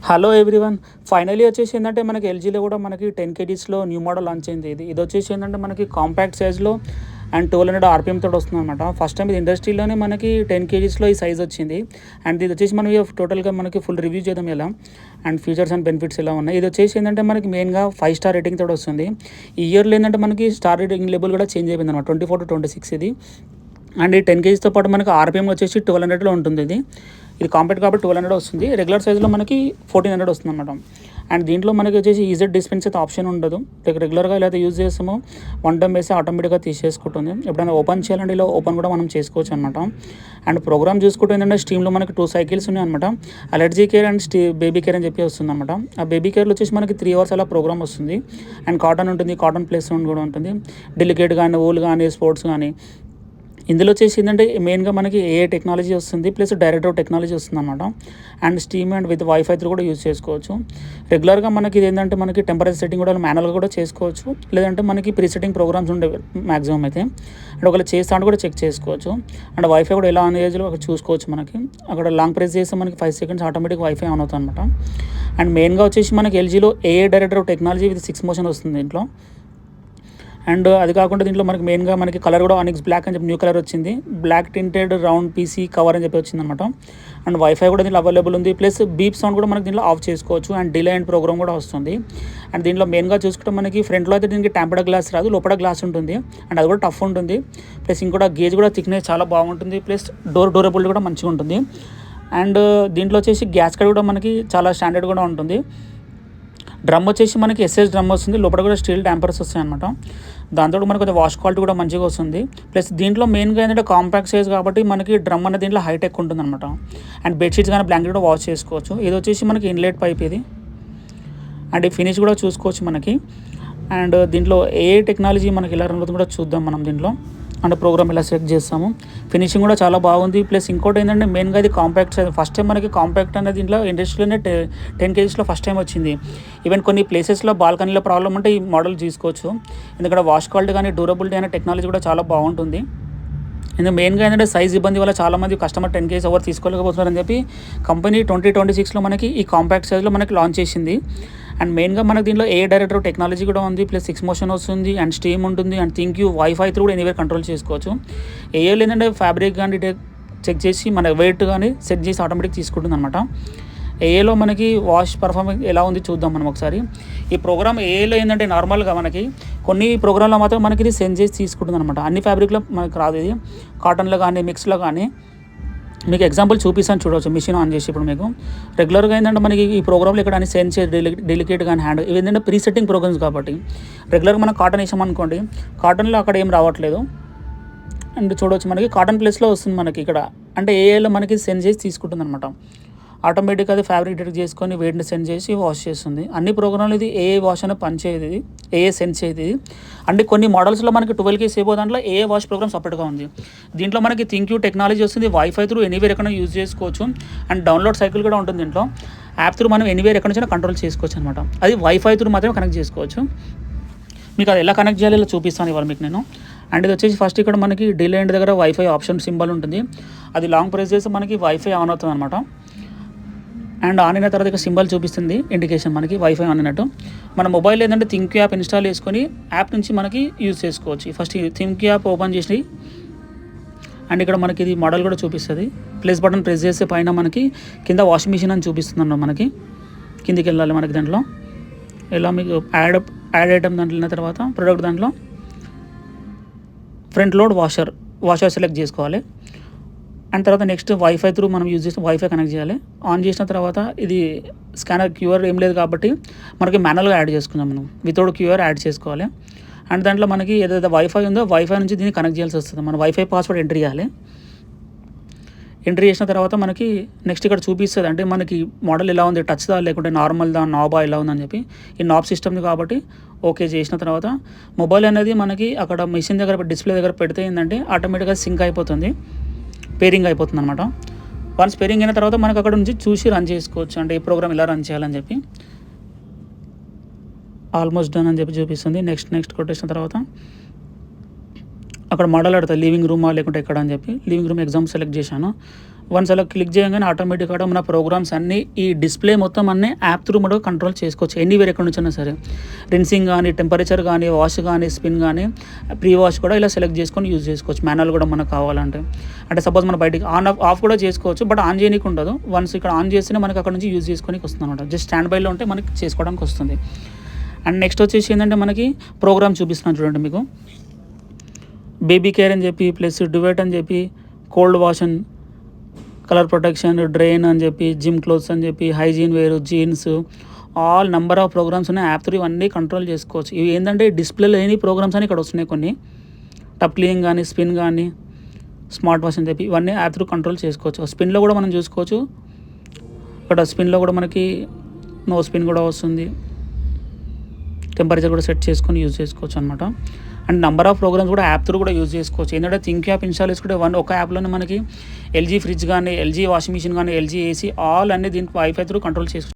Hello everyone. Finally వచ్చేసి ఏంటంటే మనకి ఎల్జీలో కూడా మనకి 10 కేజీస్లో న్యూ మోడల్ లాంచ్ అయింది. ఇది వచ్చేసి ఏంటంటే మనకి కాంపాక్ట్ సైజ్లో అండ్ 1200 ఆర్పిఎం తోటి వస్తుంది అనమాట. ఫస్ట్ టైం ఇది ఇండస్ట్రీలోనే మనకి 10 కేజీస్లో ఈ సైజ్ వచ్చింది. అండ్ ఇది వచ్చేసి మనం టోటల్గా మనకి ఫుల్ రివ్యూ చేద్దాం ఎలా అండ్ ఫీచర్స్ అండ్ బెనిఫిట్స్ ఎలా ఉన్నాయి. ఇది వచ్చేసి ఏంటంటే మనకి మెయిన్గా 5 స్టార్ రేటింగ్ తోటి వస్తుంది. ఈ ఇయర్లో ఏంటంటే మనకి స్టార్ రేటింగ్ లెవెల్ కూడా చేంజ్ అయిపోయింది అనమాట, 24 to 26 ఇది. అండ్ ఈ 10 కేజీస్తో పాటు మనకి ఆర్పిఎం వచ్చేసి 1200లో ఉంటుంది. ఇది కాంపాక్ట్ కాబట్టి 1200 వస్తుంది. రెగ్యులర్ సైజ్లో మనకి 1400 వస్తుంది అనమాట. అండ్ దీంట్లో మనకి వచ్చేసి ఈజీ డిస్పెన్స్ అయితే ఆప్షన్ ఉండదు. రెగ్యులర్గా ఇలా యూజ్ చేస్తామో 1 టైం వేస్తే ఆటోమేటిక్గా తీసేసుకుంటుంది. ఎప్పుడైనా ఓపెన్ చేయాలంటే ఇలా ఓపెన్ కూడా మనం చేసుకోవచ్చు అనమాట. అండ్ ప్రోగ్రామ్ చూసుకుంటే ఏంటంటే స్టీమ్లో మనకి 2 సైకిల్స్ ఉన్నాయి అనమాట. Allergy care and baby care అని చెప్పి వస్తుంది అనమాట. ఆ బేబీ కేర్లో వచ్చేసి మనకి 3 hours అలా ప్రోగ్రామ్ వస్తుంది. అండ్ కాటన్ ఉంటుంది, కాటన్ ప్లేస్ కూడా ఉంటుంది, డెలికేట్ కానీ ఊల్ కానీ స్పోర్ట్స్ కానీ. ఇందులో వచ్చేసి ఏంటంటే మెయిన్గా మనకి ఏ టెక్నాలజీ వస్తుంది, ప్లస్ డైరెక్ట్ టెక్నాలజీ వస్తుంది అనమాట. And steam and with wifi through కూడా యూజ్ చేసుకోవచ్చు. రెగ్యులర్గా మనకి ఇది ఏంటంటే మనకి టెంపరేచర్ సెట్టింగ్ కూడా మాన్యువల్గా కూడా చేసుకోవచ్చు, లేదంటే మనకి ప్రీ సెట్టింగ్ ప్రోగ్రామ్స్ ఉండే మ్యాక్సిమం అయితే. అండ్ ఒకవేళ చేస్తా కూడా చెక్ చేసుకోవచ్చు. అండ్ వైఫై కూడా ఎలా ఆన్ చేయాలో అక్కడ చూసుకోవచ్చు. మనకి అక్కడ లాంగ్ ప్రెస్ చేస్తే మనకి 5 seconds ఆటోమేటిక్ వైఫై ఆన్ అవుతుంది అనమాట. అండ్ మెయిన్గా వచ్చేసి మనకి ఎల్జీలో ఏఏ డైరెక్టర్ టెక్నాలజీ విత్ 6 motion వస్తుంది దీంట్లో. అండ్ అది కాకుండా దీంట్లో మనకి మెయిన్గా మనకి కలర్ కూడా ఆనిక్స్ బ్లాక్ అని చెప్పి న్యూ కలర్ వచ్చింది. Black tinted round PC cover అని చెప్పి వచ్చింది అనమాట. అండ్ వైఫై కూడా దీంట్లో అవైలబుల్ ఉంది, ప్లస్ బీప్ సౌండ్ కూడా మనకి దీంట్లో ఆఫ్ చేసుకోవచ్చు. అండ్ డిలే అండ్ ప్రోగ్రామ్ కూడా వస్తుంది. అండ్ దీంట్లో మెయిన్గా చూసుకుంటే మనకి ఫ్రంట్లో అయితే దీనికి టెంపర్డ్ గ్లాస్ రాదు, లోపల గ్లాస్ ఉంటుంది. అండ్ అది కూడా టఫ్ ఉంటుంది. ప్లస్ ఇంకోటి గేజ్ కూడా థిక్నెస్ చాలా బాగుంటుంది, ప్లస్ డోరబుల్ కూడా మంచిగా ఉంటుంది. అండ్ దీంట్లో వచ్చేసి గ్యాస్ కట్ కూడా మనకి చాలా స్టాండర్డ్ కూడా ఉంటుంది. డ్రమ్ వచ్చేసి మనకి ఎస్ఎస్ డ్రమ్ వస్తుంది, లోపల కూడా స్టీల్ ట్యాంపర్స్ వస్తాయి అనమాట. దాంతో మనకు కొంచెం వాష్ క్వాలిటీ కూడా మంచిగా వస్తుంది. ప్లస్ దీంట్లో మెయిన్గా ఏంటంటే కాంపాక్ట్ సైజ్ కాబట్టి మనకి డ్రమ్ అనేది దీంట్లో హైటెక్ ఉంటుంది అనమాట. అండ్ బెడ్షీట్స్ కానీ బ్లాంకెట్ కూడా వాష్ చేసుకోవచ్చు. ఇది వచ్చేసి మనకి ఇన్లెట్ పైప్ ఇది. అండ్ ఈ ఫినిష్ కూడా చూసుకోవచ్చు మనకి. అండ్ దీంట్లో ఏ టెక్నాలజీ మనకి ఎలా రన్ అవుతుందో కూడా చూద్దాం మనం దీంట్లో. అండ్ ప్రోగ్రామ్ ఇలా సెలెక్ట్ చేస్తాము. ఫినిషింగ్ కూడా చాలా బాగుంది. ప్లస్ ఇంకోటి ఏంటంటే మెయిన్గా ఇది కాంపాక్ట్ సైజ్. ఫస్ట్ టైం మనకి కాంపాక్ట్ అనేది దీంట్లో ఇండస్ట్రీలోనే 10 కేజీస్లో ఫస్ట్ టైం వచ్చింది. ఈవెన్ కొన్ని ప్లేసెస్లో బాల్కనీలో ప్రాబ్లం ఉంటే ఈ మోడల్ తీసుకోవచ్చు. ఎందుకంటే వాష్ క్వాలిటీ కానీ డ్యూరబిలిటీ అనే టెక్నాలజీ కూడా చాలా బాగుంటుంది. ఎందుకంటే మెయిన్గా ఏంటంటే సైజ్ ఇబ్బంది వల్ల చాలామంది కస్టమర్ 10 కేజీస్ ఎవరు తీసుకోలేకపోతున్నారని చెప్పి కంపెనీ 2026లో మనకి ఈ కాంపాక్ట్ సైజ్లో మనకి లాంచ్ చేసింది. అండ్ మెయిన్గా మనకి దీంట్లో ఏ డైరెక్టర్ టెక్నాలజీ కూడా ఉంది, ప్లస్ 6 motion వస్తుంది, అండ్ స్టీమ్ ఉంటుంది, and think you wifi through కూడా ఎనీవేర్ కంట్రోల్ చేసుకోవచ్చు. ఏఏలో ఏంటంటే ఫ్యాబ్రిక్ కానీ చెక్ చేసి మన వెయిట్ కానీ సెట్ చేసి ఆటోమేటిక్ తీసుకుంటుంది అనమాట. ఏఏలో మనకి వాష్ పర్ఫార్మెన్స్ ఎలా ఉంది చూద్దాం మనం ఒకసారి. ఈ ప్రోగ్రామ్ ఏఏలో ఏంటంటే నార్మల్గా మనకి కొన్ని ప్రోగ్రాంలో మాత్రం మనకి ఇది సెండ్ చేసి తీసుకుంటుంది అనమాట. అన్ని ఫ్యాబ్రిక్లో మనకి రాదు ఇది. కాటన్లో కానీ మిక్స్లో కానీ మీకు ఎగ్జాంపుల్ చూపిస్తాను చూడవచ్చు. మిషన్ ఆన్ చేసి ఇప్పుడు మీకు రెగ్యులర్గా ఏంటంటే మనకి ఈ ప్రోగ్రామ్లో ఇక్కడ అన్ని సెన్స్ డెలికేట్ కానీ హ్యాండ్ ఇవి ఏంటంటే ప్రీ సెట్టింగ్ ప్రోగ్రామ్స్ కాబట్టి రెగ్యులర్గా మనం కాటన్ వేసామనుకోండి, కాటన్లో అక్కడ ఏం రావట్లేదు. అండ్ చూడవచ్చు మనకి కాటన్ ప్లేస్లో వస్తుంది మనకి ఇక్కడ. అంటే ఏఏలో మనకి సెండ్ చేసి తీసుకుంటుంది అనమాట. ఆటోమేటిక్గా అది ఫ్యాబ్రిక్ డిటెక్ట్ చేసుకొని వెయిట్ని సెండ్ చేసి వాష్ చేస్తుంది. అన్ని ప్రోగ్రాంలు ఇది ఏఏ వాష్ అనే పనిచేయదు, ఏఏ సెన్స్ చేయదు. అంటే కొన్ని మోడల్స్లో మనకి 12 కేజీ సేపు దాంట్లో ఏఏ వాష్ ప్రోగ్రామ్ సపరేట్గా ఉంది. దీంట్లో మనకి థింక్ యూ టెక్నాలజీ వస్తుంది, వైఫై త్రూ ఎనీవేర్ ఎక్కడ యూజ్ చేసుకోవచ్చు. అండ్ డౌన్లోడ్ సైకిల్ కూడా ఉంటుంది దీంట్లో. యాప్ త్రూ మనం ఎనీవేర్ ఎక్కడ నుంచి కంట్రోల్ చేసుకోవచ్చు అనమాట. అది వైఫై త్రూ మాత్రమే కనెక్ట్ చేసుకోవచ్చు. మీకు అది ఎలా కనెక్ట్ చేయాలో ఇలా చూపిస్తాను ఇవాళ మీకు నేను. అండ్ ఇది వచ్చేసి ఫస్ట్ ఇక్కడ మనకి డిలే అండ్ దగ్గర వైఫై ఆప్షన్ సింబల్ ఉంటుంది. అది లాంగ్ ప్రెస్ చేస్తే మనకి వైఫై ఆన్ అవుతుంది అనమాట. అండ్ ఆన్ అయిన తర్వాత ఇక సింబల్ చూపిస్తుంది ఇండికేషన్ మనకి వైఫై ఆన్ అయినట్టు. మన మొబైల్ ఏంటంటే థింక్ యాప్ ఇన్స్టాల్ చేసుకొని యాప్ నుంచి మనకి యూజ్ చేసుకోవచ్చు. ఫస్ట్ థింక్ యాప్ ఓపెన్ చేసి అండ్ ఇక్కడ మనకి ఇది మోడల్ కూడా చూపిస్తుంది. ప్లస్ బటన్ ప్రెస్ చేస్తే పైన మనకి కింద వాషింగ్ మిషన్ అని చూపిస్తుంది అన్నమాట. మనకి కిందికి వెళ్ళాలి మనకి దాంట్లో. ఇలా మీకు యాడ్ ఐటమ్ దాంట్లో వెళ్ళిన తర్వాత ప్రొడక్ట్ దాంట్లో ఫ్రంట్ లోడ్ వాషర్ సెలెక్ట్ చేసుకోవాలి. అండ్ తర్వాత నెక్స్ట్ వైఫై త్రూ మనం యూజ్ చేస్తే వైఫై కనెక్ట్ చేయాలి. ఆన్ చేసిన తర్వాత ఇది స్కానర్ క్యూఆర్ ఏం లేదు కాబట్టి మనకి మాన్యువల్గా యాడ్ చేసుకుందాం. మనం వితౌట్ క్యూఆర్ యాడ్ చేసుకోవాలి. అండ్ దాంట్లో మనకి ఏదైతే వైఫై ఉందో వైఫై నుంచి దీన్ని కనెక్ట్ చేయాల్సి వస్తుంది. మన వైఫై పాస్వర్డ్ ఎంట్రీ చేయాలి. ఎంట్రీ చేసిన తర్వాత మనకి నెక్స్ట్ ఇక్కడ చూపిస్తుంది అంటే మనకి మోడల్ ఎలా ఉంది, టచ్దా లేకుంటే నార్మల్దా, నాబా ఎలా ఉందని చెప్పి. ఈ నాబ్ సిస్టమ్ది కాబట్టి ఓకే చేసిన తర్వాత మొబైల్ అనేది మనకి అక్కడ మిషన్ దగ్గర డిస్ప్లే దగ్గర పెడితే ఏంటంటే ఆటోమేటిక్గా సింక్ అయిపోతుంది, పేరింగ్ అయిపోతుంది అనమాట. వన్స్ పేరింగ్ అయిన తర్వాత మనకు అక్కడ నుంచి చూసి రన్ చేసుకోవచ్చు. అంటే ఈ ప్రోగ్రామ్ ఇలా రన్ చేయాలని చెప్పి. ఆల్మోస్ట్ డన్ అని చెప్పి చూపిస్తుంది. నెక్స్ట్ కొట్టేసిన తర్వాత అక్కడ మోడల్ అడుగుతుంది లివింగ్ రూమా లేకుంటే ఎక్కడ అని చెప్పి. లివింగ్ రూమ్ ఎగ్జామ్ సెలెక్ట్ చేశాను. వన్స్ అలా క్లిక్ చేయగానే ఆటోమేటిక్గా మన ప్రోగ్రామ్స్ అన్నీ ఈ డిస్ప్లే మొత్తం అన్నీ యాప్ త్రూ మనం కంట్రోల్ చేసుకోవచ్చు ఎనీవేర్ ఎక్కడ నుంచి అయినా సరే. రిన్సింగ్ కానీ, టెంపరేచర్ కానీ, వాష్ కానీ, స్పిన్ కానీ, ప్రీ వాష్ కూడా ఇలా సెలెక్ట్ చేసుకొని యూజ్ చేసుకోవచ్చు. మాన్యువల్ కూడా మనకు కావాలంటే, అంటే సపోజ్ మనం బయటికి ఆఫ్ కూడా చేసుకోవచ్చు, బట్ ఆన్ చేయడానికి ఉండదు. వన్స్ ఇక్కడ ఆన్ చేస్తేనే మనకి అక్కడ నుంచి యూజ్ చేసుకోనికి వస్తుంది అనమాట. జస్ట్ స్టాండ్ బైలో ఉంటే మనకి చేసుకోవడానికి వస్తుంది. అండ్ నెక్స్ట్ వచ్చేసి ఏంటంటే మనకి ప్రోగ్రామ్ చూపిస్తున్నాను చూడండి మీకు. బేబీ కేర్ అని చెప్పి, ప్లస్ డ్యూయెట్ అని చెప్పి, కోల్డ్ వాష్ అని, కలర్ ప్రొటెక్షన్, డ్రైన్ అని చెప్పి, జిమ్ క్లోత్స్ అని చెప్పి, hygiene wear, jeans, all number of programmes ఉన్నాయి. యాప్ త్రూ ఇవన్నీ కంట్రోల్ చేసుకోవచ్చు. ఇవి ఏంటంటే డిస్ప్లేలో లేని ప్రోగ్రామ్స్ అని ఇక్కడ వస్తున్నాయి కొన్ని. టప్ క్లీనింగ్ కానీ, స్పిన్ కానీ, స్మార్ట్ వాష్ అని చెప్పి ఇవన్నీ యాప్ త్రూ కంట్రోల్ చేసుకోవచ్చు. స్పిన్లో కూడా మనం చూసుకోవచ్చు. ఇక్కడ స్పిన్లో కూడా మనకి నో స్పిన్ కూడా వస్తుంది. టెంపరేచర్ కూడా సెట్ చేసుకొని యూజ్ చేసుకోవచ్చు అనమాట. అండ్ నెంబర్ ఆఫ్ ప్రోగ్రామ్స్ కూడా యాప్ త్రూ కూడా యూజ్ చేసుకోవచ్చు. ఏంటంటే థింక్ యాప్ ఇన్స్టాల్ చేసుకుంటే ఒక యాప్లోనే మనకి ఎల్జీ ఫ్రిడ్జ్ కానీ, ఎల్జీ వాషింగ్ మిషన్ కానీ, ఎల్జీ ఏసీ ఆల్ అన్నీ దీనికి వైఫై త్రూ కంట్రోల్ చేసుకోవచ్చు.